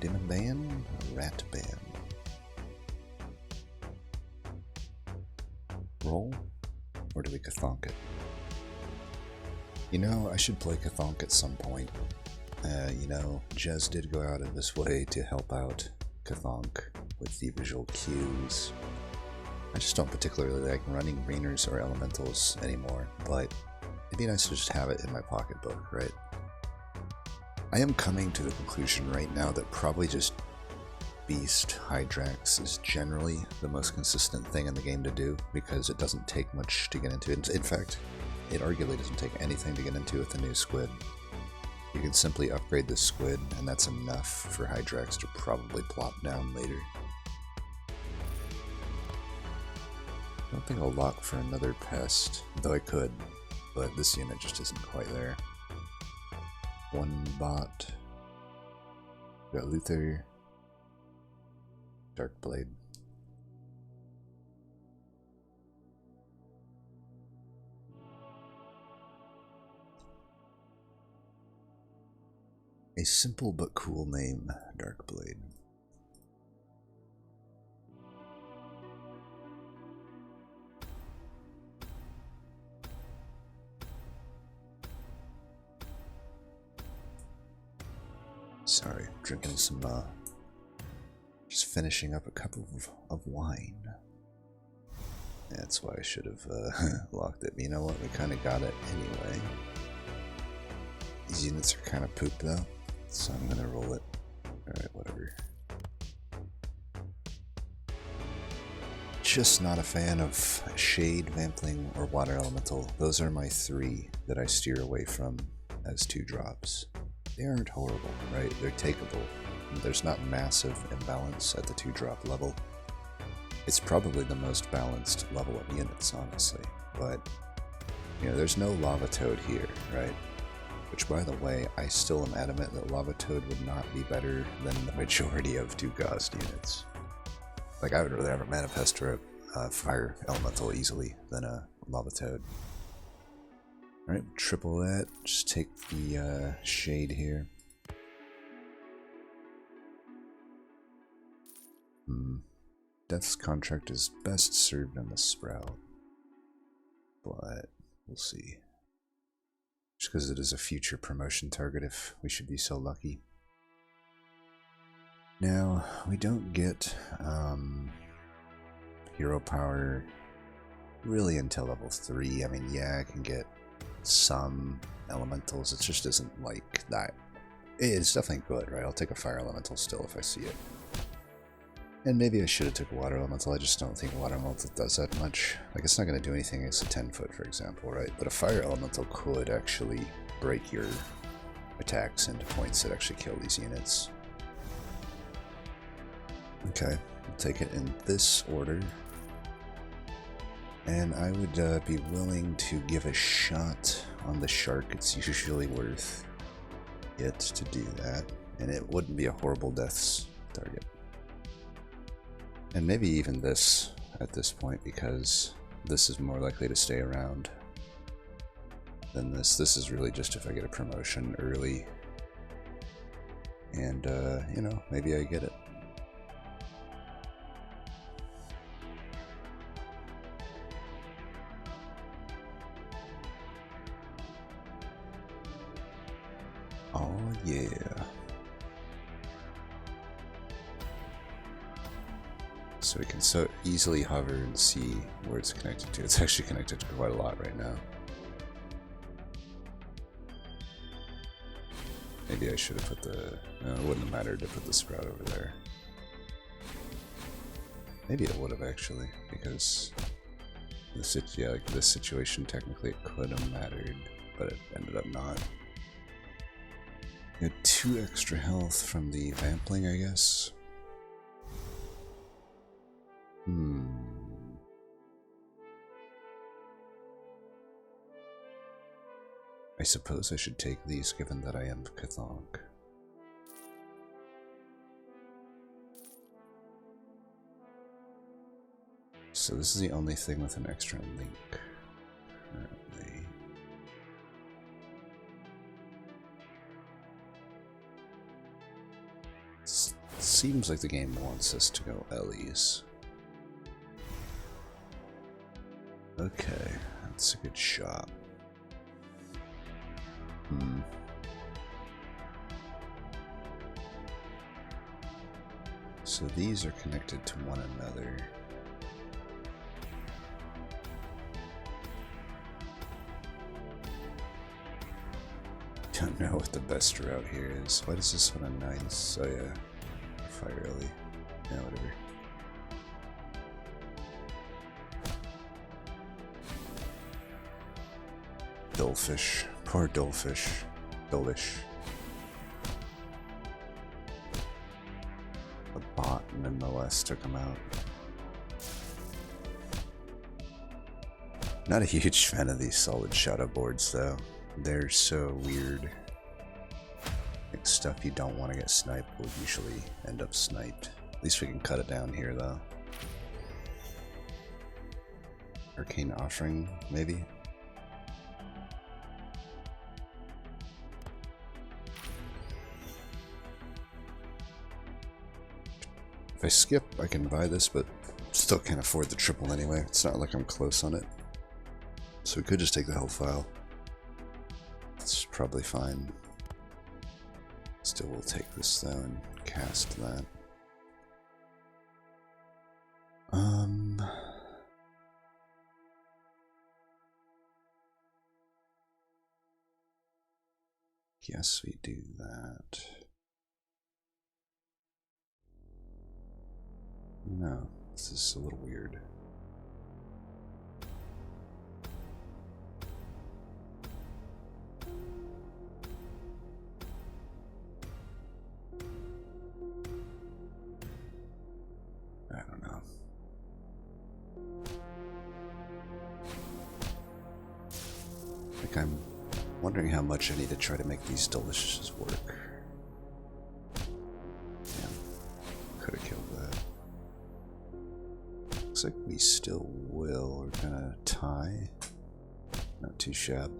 demon ban, a rat ban. Roll? Or do we Cthonk it? You know, I should play Cthonk at some point. You know, Jez did go out of his way to help out Cthonk with the visual cues. I just don't particularly like running greeners or elementals anymore, but it'd be nice to just have it in my pocketbook, right? I am coming to the conclusion right now that probably just Beast Hydrax is generally the most consistent thing in the game to do, because it doesn't take much to get into it. In fact, it arguably doesn't take anything to get into with the new squid. You can simply upgrade the squid, and that's enough for Hydrax to probably plop down later. I don't think I'll lock for another pest, though I could, but this unit just isn't quite there. One bot. We got Luther. Darkblade. A simple but cool name, Darkblade. Sorry, drinking some, just finishing up a cup of wine. That's why I should have locked it. But you know what? We kind of got it anyway. These units are kind of poop though, so I'm gonna roll it. Alright, whatever. Just not a fan of Shade, Vampling, or Water Elemental. Those are my three that I steer away from as 2-drops. They aren't horrible, right? They're takeable. There's not massive imbalance at the 2-drop level. It's probably the most balanced level of units, honestly. But, you know, there's no Lava Toad here, right? Which, by the way, I still am adamant that Lava Toad would not be better than the majority of 2-cost units. Like, I would rather have a Mana Pest or a Fire Elemental easily than a Lava Toad. Alright, triple that. Just take the Shade here. Death's Contract is best served on the Sprout. But we'll see. Just because it is a future promotion target if we should be so lucky. Now, we don't get hero power really until level 3. I mean, yeah, I can get some elementals. It just isn't like that. It's definitely good, right? I'll take a fire elemental still if I see it. And maybe I should have took a water elemental. I just don't think a water elemental does that much. Like, it's not going to do anything against a 10-foot, for example, right? But a fire elemental could actually break your attacks into points that actually kill these units. Okay, I'll take it in this order. And I would be willing to give a shot on the shark. It's usually worth it to do that. And it wouldn't be a horrible deaths target. And maybe even this at this point, because this is more likely to stay around than this. This is really just if I get a promotion early. And, you know, maybe I get it. Oh, yeah. So we can so easily hover and see where it's connected to. It's actually connected to quite a lot right now. Maybe I should have put the... No, it wouldn't have mattered to put the Sprout over there. Maybe it would have actually, because like this situation technically it could have mattered, but it ended up not. Got 2 extra health from the Vampling, I guess. I suppose I should take these given that I am Cthonk. So this is the only thing with an extra link currently. Seems like the game wants us to go Ellie's. Okay, that's a good shot. So these are connected to one another. Don't know what the best route here is. Why does this one have 9s? Oh yeah. Fire Ellie. Yeah, whatever. Dullfish. Poor Dullfish. Dullish. The bot nonetheless took him out. Not a huge fan of these solid shadow boards though. They're so weird. Like stuff you don't want to get sniped will usually end up sniped. At least we can cut it down here though. Arcane Offering, maybe? If I skip, I can buy this, but still can't afford the triple anyway. It's not like I'm close on it. So we could just take the Hellfire. It's probably fine. Still, we'll take this though and cast that. Yes, we do that. No, this is a little weird. I don't know. Like, I'm wondering how much I need to try to make these delicious work. Yeah, could have killed that. Looks like we still will. We're gonna tie. Not too shabby.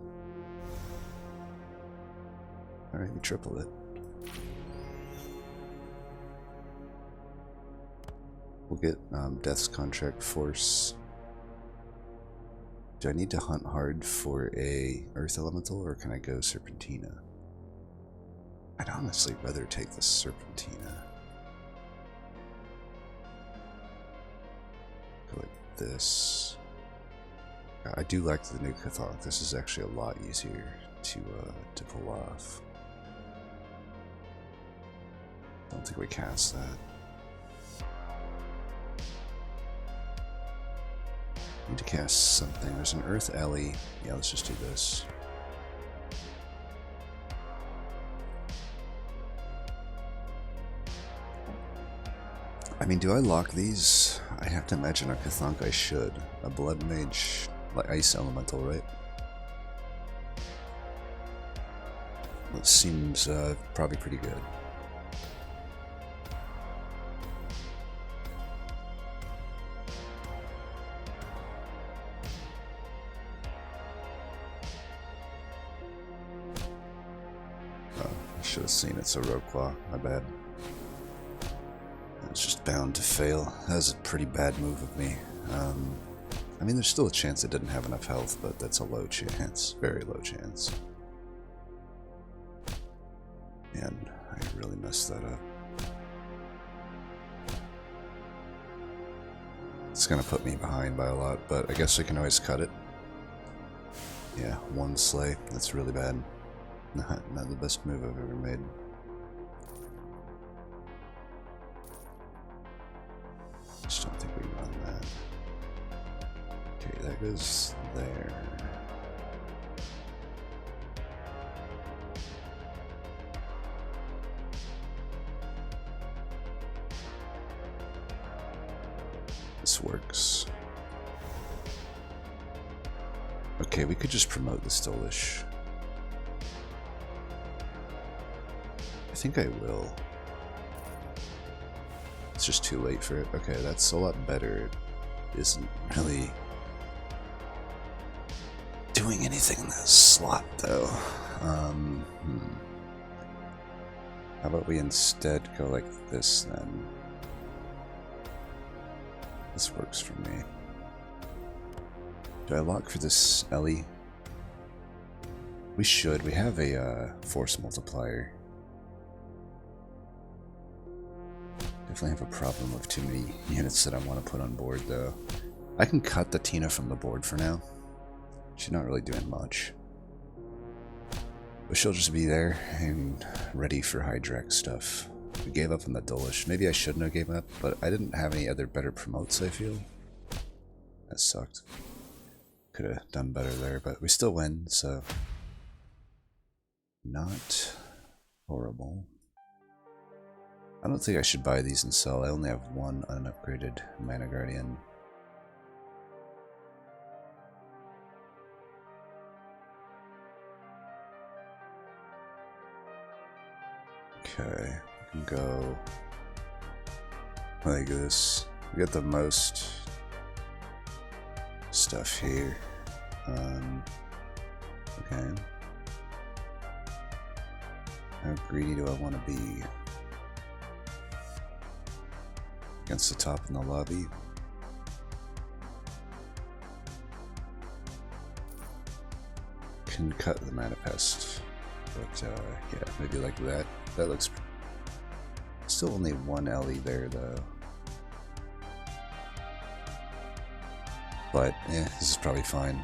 Alright, we triple it. We'll get Death's Contract Force. Do I need to hunt hard for a Earth Elemental, or can I go Serpentina? I'd honestly rather take the Serpentina. Go like this. I do like the new Cthonk. This is actually a lot easier to pull off. Don't think we cast that. Need to cast something. There's an Earth Ellie. Yeah, let's just do this. I mean, do I lock these? I have to imagine a Cthonk I should. A Blood Mage, like Ice Elemental, right? That seems probably pretty good. Should have seen it's a Rogue Claw, my bad. It's just bound to fail. That was a pretty bad move of me. I mean, there's still a chance it didn't have enough health, but that's a low chance. Very low chance. And I really messed that up. It's gonna put me behind by a lot, but I guess I can always cut it. Yeah, one slay. That's really bad. Not the best move I've ever made. Just don't think we run that. Okay, that goes there. This works. Okay, we could just promote the Stolish. I think I will. It's just too late for it. Okay, that's a lot better. It isn't really doing anything in that slot, though. How about we instead go like this then? This works for me. Do I lock for this Ellie? We should. We have a force multiplier. Definitely have a problem with too many units that I want to put on board though. I can cut the Tina from the board for now. She's not really doing much. But she'll just be there and ready for Hydrex stuff. We gave up on the Dolish. Maybe I shouldn't have gave up, but I didn't have any other better promotes, I feel. That sucked. Could have done better there, but we still win, so... Not horrible. I don't think I should buy these and sell. I only have one unupgraded Mana Guardian. Okay, we can go like this. We got the most stuff here. Okay. How greedy do I want to be? Against the top in the lobby. Can cut the Mana Pest. But yeah, maybe like that. That looks... Still only one LE there though. But this is probably fine.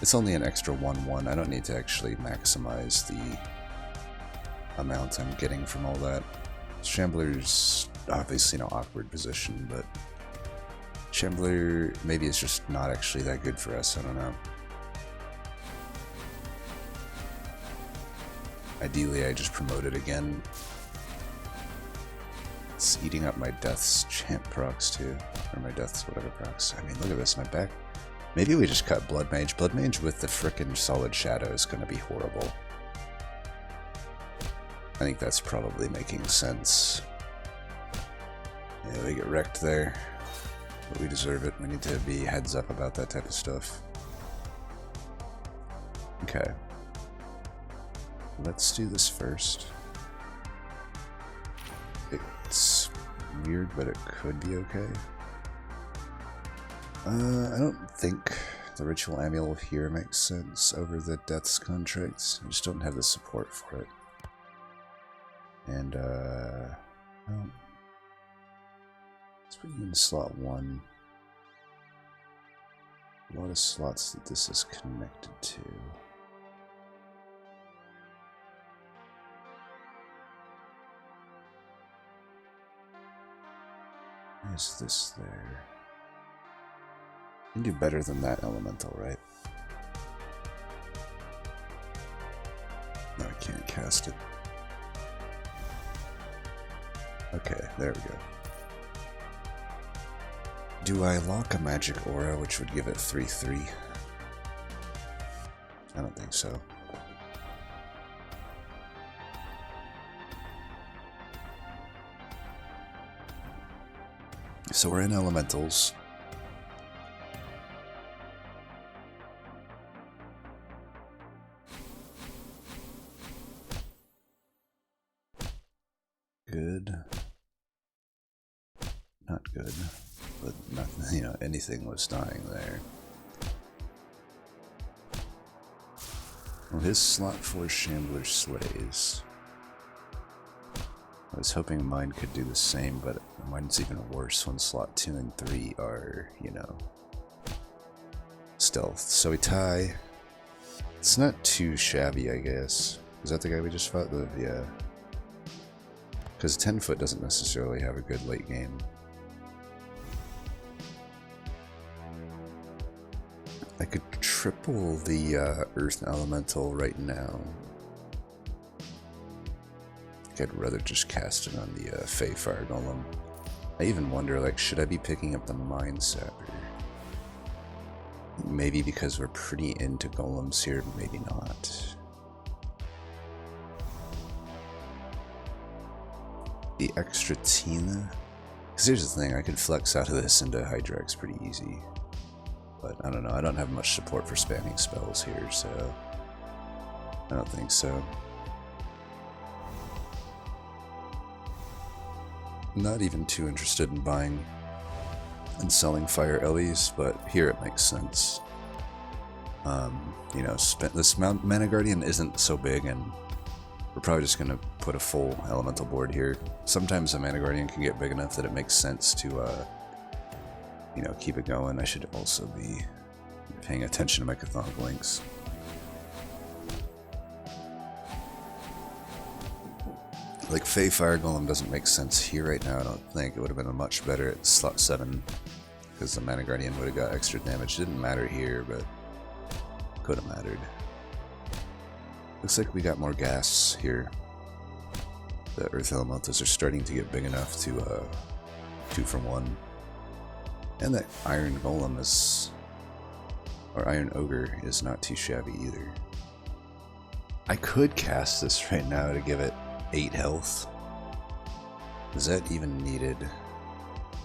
It's only an extra 1-1. I don't need to actually maximize the amount I'm getting from all that. Shambler's obviously in an awkward position, but Shambler maybe is just not actually that good for us. I don't know. Ideally, I just promote it again. It's eating up my Death's Chant procs too. Or my Death's whatever procs. I mean, look at this, my back. Maybe we just cut Blood Mage. Blood Mage with the frickin' Solid Shadow is gonna be horrible. I think that's probably making sense. Yeah, we get wrecked there. But we deserve it. We need to be heads up about that type of stuff. Okay. Let's do this first. It's weird, but it could be okay. I don't think the Ritual Amulet here makes sense over the Death's Contracts. I just don't have the support for it. And, well, let's put you in slot 1. A lot of slots that this is connected to. Is this there? You can do better than that elemental, right? No, I can't cast it. Okay, there we go. Do I lock a magic aura, which would give it 3/3? I don't think so. So we're in elementals. Good. Not good. But nothing, you know, anything was dying there. Well, his slot 4 Shambler slays. I was hoping mine could do the same, but mine's even worse when slot 2 and 3 are, you know, stealth. So we tie. It's not too shabby, I guess. Is that the guy we just fought? Yeah. Because 10-foot doesn't necessarily have a good late game. I could triple the Earth Elemental right now. I'd rather just cast it on the Hellfire Golem. I even wonder, like, should I be picking up the Mind Sapper? Maybe because we're pretty into golems here, maybe not. The extra Tina? Because here's the thing, I could flex out of this into Hydrex pretty easy. But I don't know, I don't have much support for spamming spells here, so I don't think so. not even too interested in buying and selling fire Ellies, but here it makes sense. You know, this Mana Guardian isn't so big, and we're probably just going to put a full elemental board here. Sometimes a Mana Guardian can get big enough that it makes sense to, you know, keep it going. I should also be paying attention to my Cthonk links. Like, Fey Fire Golem doesn't make sense here right now, I don't think. It would have been much better at slot 7, because the Mana Guardian would have got extra damage. Didn't matter here, but could have mattered. Looks like we got more gas here. The Earth Elementals are starting to get big enough to 2 for 1. And that Iron Golem is, or Iron Ogre is not too shabby either. I could cast this right now to give it 8 health. Is that even needed?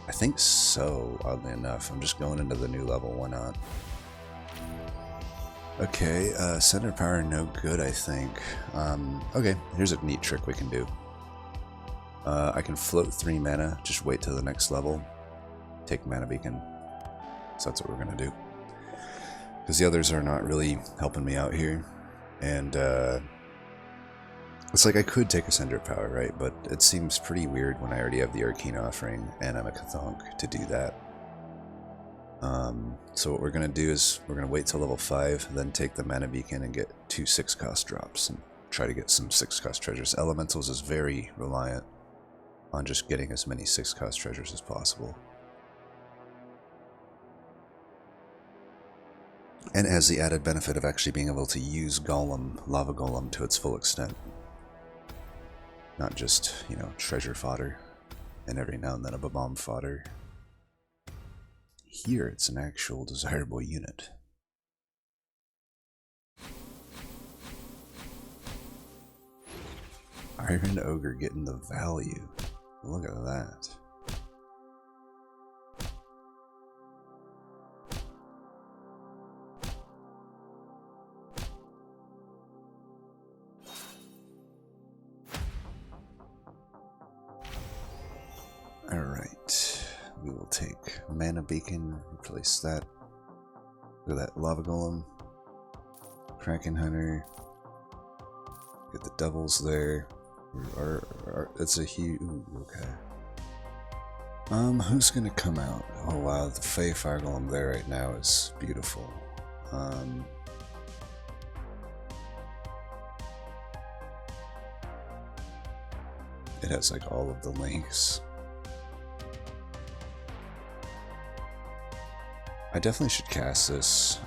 I think so, oddly enough. I'm just going into the new level, why not? Okay, center power no good, I think. Okay, here's a neat trick we can do. I can float 3 mana, just wait till the next level, take Mana Beacon. So that's what we're gonna do. Because the others are not really helping me out here. And it's like I could take a Center Power, right? But it seems pretty weird when I already have the Arcane Offering and I'm a Cthonk to do that. So what we're going to do is we're going to wait till level 5, then take the Mana Beacon and get 2 6-cost drops and try to get some 6-cost treasures. Elementals is very reliant on just getting as many 6-cost treasures as possible. And it has the added benefit of actually being able to use Golem, Lava Golem, to its full extent. Not just, you know, treasure fodder, and every now and then a bomb fodder. Here it's an actual desirable unit. Iron Ogre getting the value. Look at that. Alright, we will take Mana Beacon, replace that. Look at that Lava Golem, Kraken Hunter, get the doubles there. It's a huge. Ooh, okay. Who's gonna come out? Oh wow, the Fey Fire Golem there right now is beautiful. It has like all of the links. I definitely should cast this.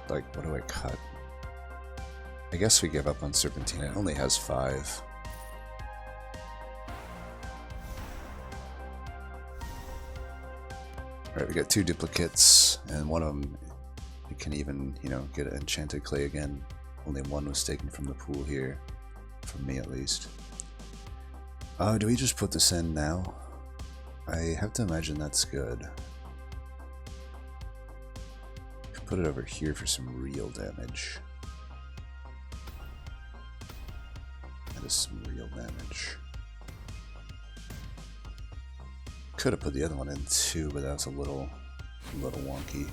Like, what do I cut? I guess we give up on Serpentine. It only has 5. Alright, we got 2 duplicates, and one of them you can even, you know, get Enchanted Clay again. Only 1 was taken from the pool here. From me, at least. Do we just put this in now? I have to imagine that's good. Put it over here for some real damage. That is some real damage. Could have put the other one in too, but that was a little wonky.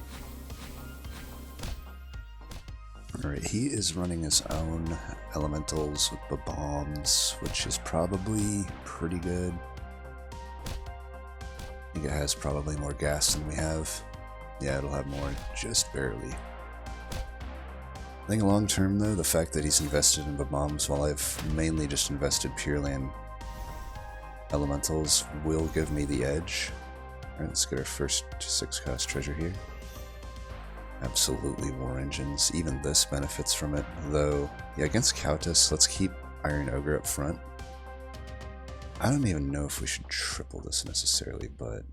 Alright, he is running his own elementals with the bombs, which is probably pretty good. I think it has probably more gas than we have. Yeah, it'll have more, just barely. I think long term though, the fact that he's invested in the bombs while I've mainly just invested purely in elementals will give me the edge. Alright, let's get our first 6-cost treasure here. Absolutely War Engines. Even this benefits from it. Though, yeah, against Countess, let's keep Iron Ogre up front. I don't even know if we should triple this necessarily, but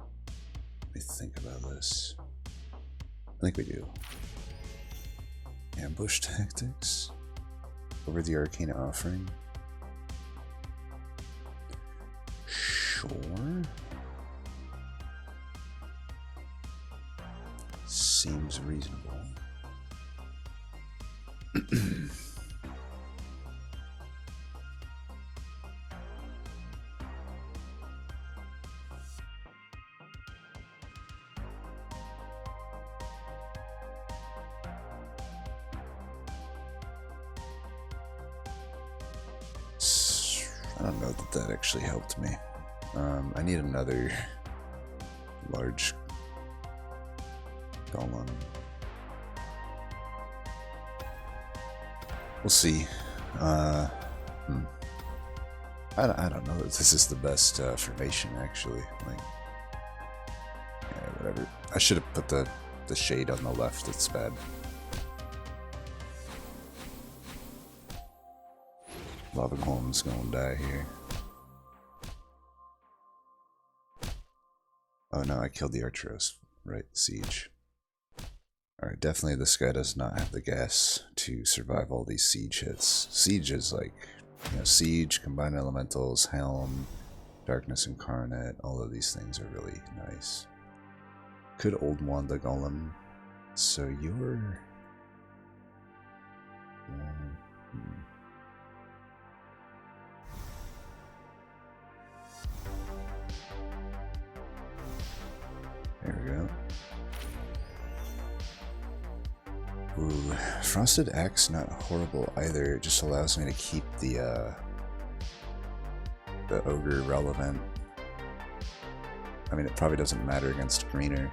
let me think about this. I think we do. Ambush tactics over the Arcane Offering. Sure. Seems reasonable. I don't know that that actually helped me. I need another large golem. We'll see. I don't know that this is the best formation, actually. Like, yeah, whatever. I should have put the shade on the left. It's bad. Lava Golem's gonna die here. Oh no, I killed the Archeros. Right, siege. Alright, definitely this guy does not have the gas to survive all these siege hits. Siege is like, you know, siege, combined elementals, helm, darkness incarnate, all of these things are really nice. Could old one the golem. So you're... There we go. Ooh, Frosted Axe, not horrible either. It just allows me to keep the ogre relevant. I mean, it probably doesn't matter against greener.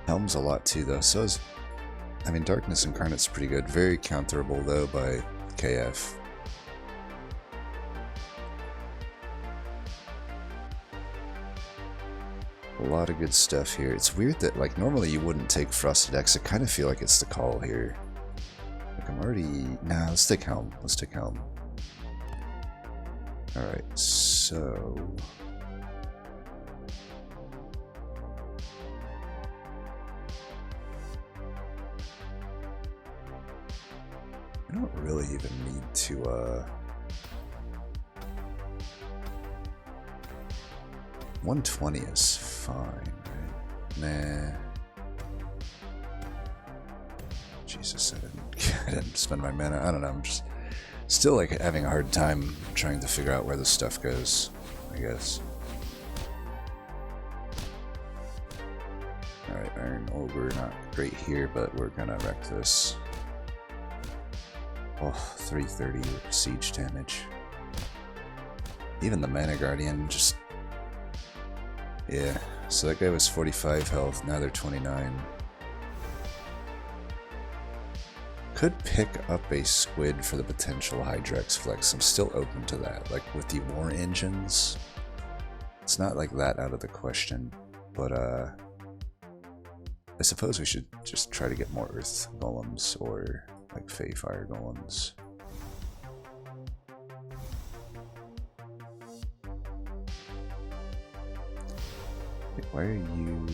Helm's a lot too, though. So is, I mean, Darkness Incarnate's pretty good. Very counterable though by KF. A lot of good stuff here. It's weird that, like, normally you wouldn't take Frosted Axe. I kind of feel like it's the call here. Like, I'm already... Nah, let's take Helm. Let's take Helm. Alright, so... I don't really even need to, 120 is fine, right? Nah. Jesus, I didn't spend my mana. I don't know, I'm just still like having a hard time trying to figure out where this stuff goes, I guess. Alright, Iron Ogre, not great here, but we're gonna wreck this. Oh, 330 siege damage. Even the Mana Guardian just... Yeah, so that guy was 45 health, now they're 29. Could pick up a squid for the potential Hydrex flex. I'm still open to that. Like with the war engines, it's not like that out of the question. But I suppose we should just try to get more Earth Golems or like Hellfire Golems. Why are you...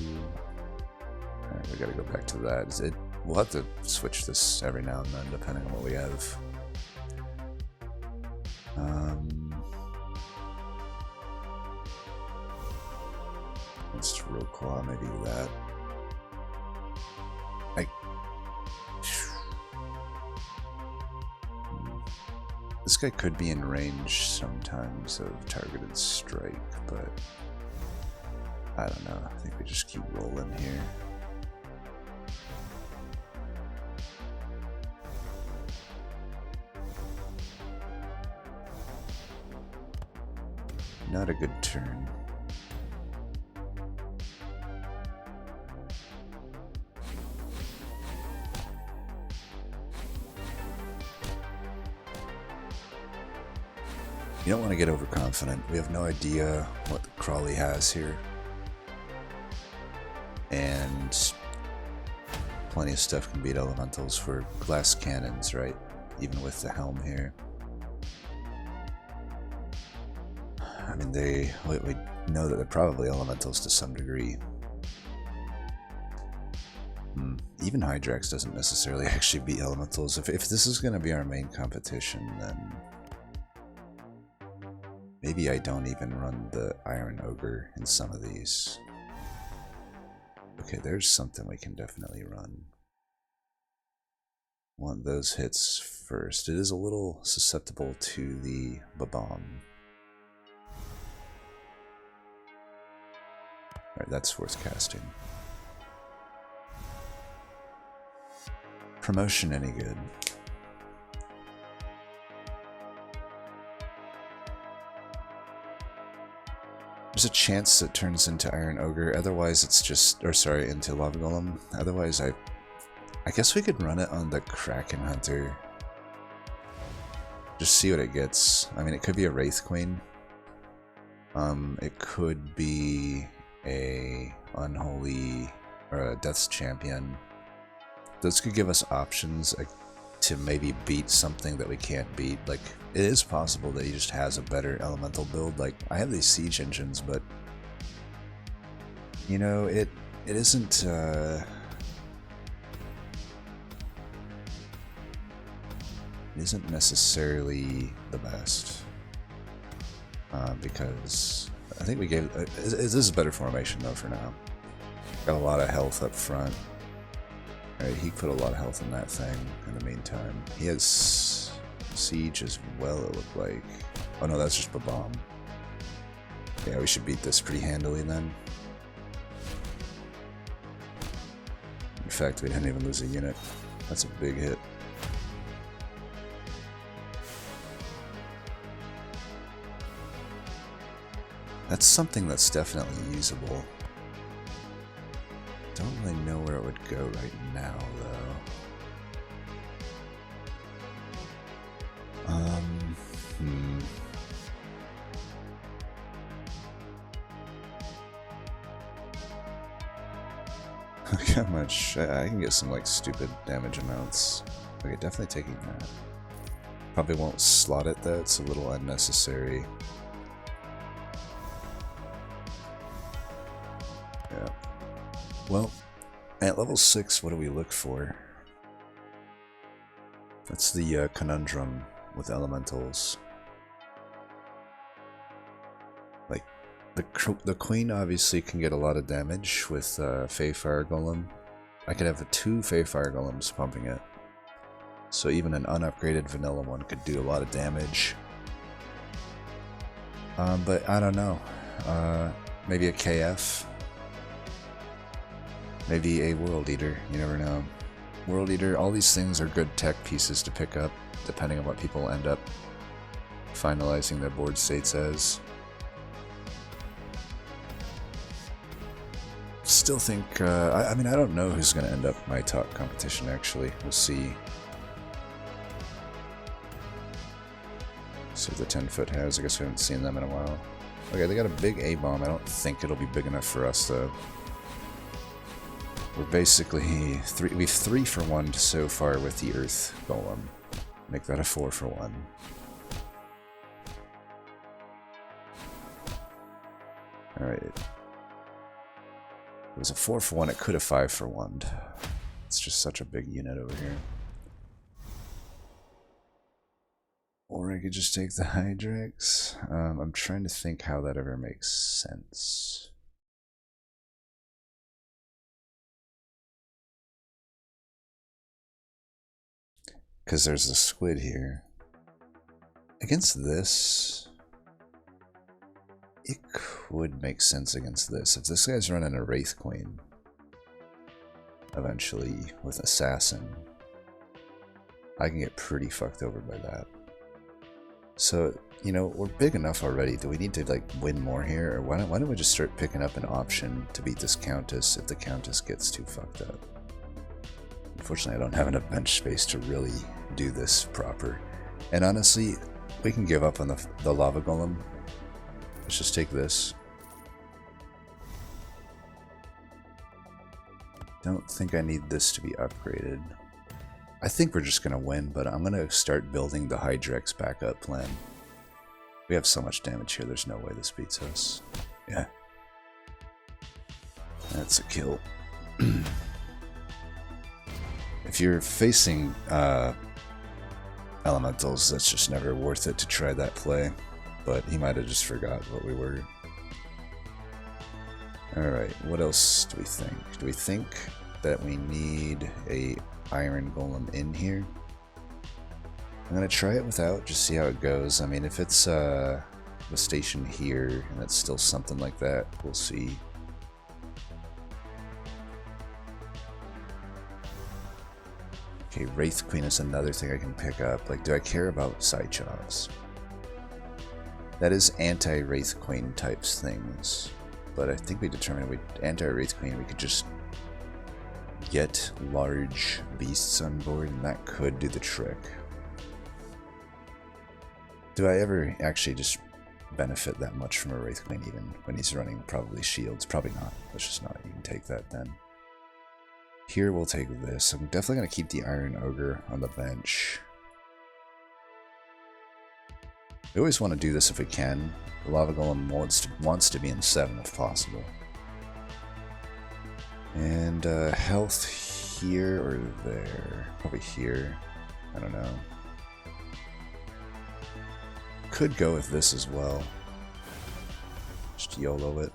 Alright, we gotta go back to that. We'll have to switch this every now and then, depending on what we have. Let's real claw, maybe that. This guy could be in range sometimes of targeted strike, but... I don't know, I think we just keep rolling here. Not a good turn. You don't want to get overconfident. We have no idea what the Crawley has here. And plenty of stuff can beat elementals for glass cannons, right? Even with the helm here. I mean, we know that they're probably elementals to some degree. Even Hydrex doesn't necessarily actually beat elementals. If this is going to be our main competition, then maybe I don't even run the Iron Ogre in some of these. Okay, there's something we can definitely run. Want those hits first. It is a little susceptible to the bomb. Alright, that's worth casting. Promotion any good? There's a chance it turns into Iron Ogre, otherwise it's just, or sorry, into Lava Golem. Otherwise I guess we could run it on the Kraken Hunter. Just see what it gets. I mean, it could be a Wraith Queen. It could be a Unholy or a Death's Champion. Those could give us options to maybe beat something that we can't beat. Like, it is possible that he just has a better elemental build. Like, I have these siege engines, but you know, it isn't it isn't necessarily the best, because I think we gave this is a better formation though for now. Got a lot of health up front. Alright, he put a lot of health in that thing in the meantime. He has siege as well, it looked like. Oh no, that's just a bomb. Yeah, we should beat this pretty handily then. In fact, we didn't even lose a unit. That's a big hit. That's something that's definitely usable. Don't really know where it would go right now, though. Look how much I can get some like stupid damage amounts. Okay, definitely taking that. Probably won't slot it though, it's a little unnecessary. Yeah. Well, at level 6, what do we look for? That's the conundrum with elementals. Like, the queen obviously can get a lot of damage with Hellfire Golem. I could have 2 Hellfire Golems pumping it. So even an unupgraded vanilla one could do a lot of damage. But I don't know. Maybe a KF. Maybe a World Eater, you never know. World Eater, all these things are good tech pieces to pick up, depending on what people end up finalizing their board states as. Still think, I mean, I don't know who's going to end up my top competition, actually. We'll see. See what the 10-foot has. I guess we haven't seen them in a while. Okay, they got a big A-bomb. I don't think it'll be big enough for us, though. We're basically we've 3 for 1 so far with the Earth Golem. Make that a 4 for 1. Alright. It was a 4 for 1, it could have 5 for 1. It's just such a big unit over here. Or I could just take the Hydrax. I'm trying to think how that ever makes sense. Because there's the squid here. Against this, it could make sense against this. If this guy's running a Wraith Queen, eventually, with Assassin, I can get pretty fucked over by that. So, you know, we're big enough already. Do we need to, like, win more here? Or why don't we just start picking up an option to beat this Countess if the Countess gets too fucked up? Unfortunately, I don't have enough bench space to really do this proper. And honestly, we can give up on the Lava Golem. Let's just take this. Don't think I need this to be upgraded. I think we're just going to win, but I'm going to start building the Hydrax backup plan. We have so much damage here, there's no way this beats us. Yeah. That's a kill. If you're facing elementals, that's just never worth it to try that play. But he might have just forgot what we were. Alright, what else do we think? Do we think that we need a Iron Golem in here? I'm going to try it without, just see how it goes. I mean, if it's a station here and it's still something like that, we'll see. Okay, Wraith Queen is another thing I can pick up. Like, do I care about side jobs? That is anti-Wraith Queen types things. But I think we determined with anti-Wraith Queen we could just get large beasts on board and that could do the trick. Do I ever actually just benefit that much from a Wraith Queen even when he's running probably shields? Probably not. Let's just not even take that then. Here we'll take this. I'm definitely going to keep the Iron Ogre on the bench. We always want to do this if we can. The Lava Golem wants to be in 7 if possible. And health here or there? Probably here. I don't know. Could go with this as well. Just YOLO it.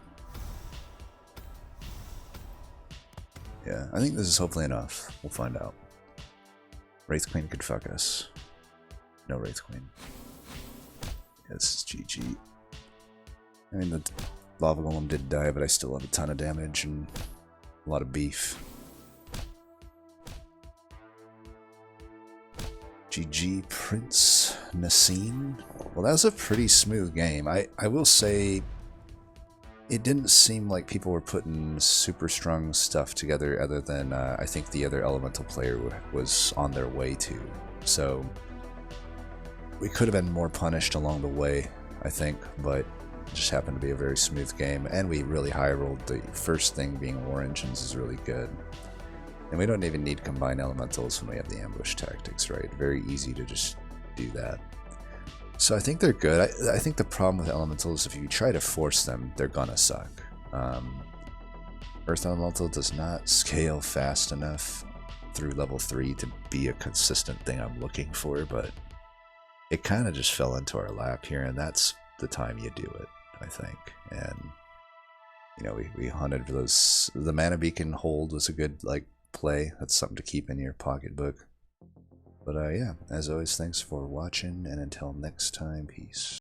Yeah, I think this is hopefully enough. We'll find out. Wraith Queen could fuck us. No Wraith Queen. Yeah, this is GG. I mean, the Lava Golem did die, but I still have a ton of damage and a lot of beef. GG Prince Nassim. Well, that was a pretty smooth game. I will say it didn't seem like people were putting super strong stuff together other than I think the other elemental player was on their way to. So we could have been more punished along the way, I think, but it just happened to be a very smooth game, and we really high rolled. The first thing being war engines is really good. And we don't even need combined elementals when we have the ambush tactics, right? Very easy to just do that. So I think they're good. I think the problem with elementals, if you try to force them, they're gonna suck. Earth Elemental does not scale fast enough through level 3 to be a consistent thing I'm looking for, but it kind of just fell into our lap here, and that's the time you do it, I think. And, you know, we hunted for those. The Mana Beacon hold was a good, like, play. That's something to keep in your pocketbook. But yeah, as always, thanks for watching, and until next time, peace.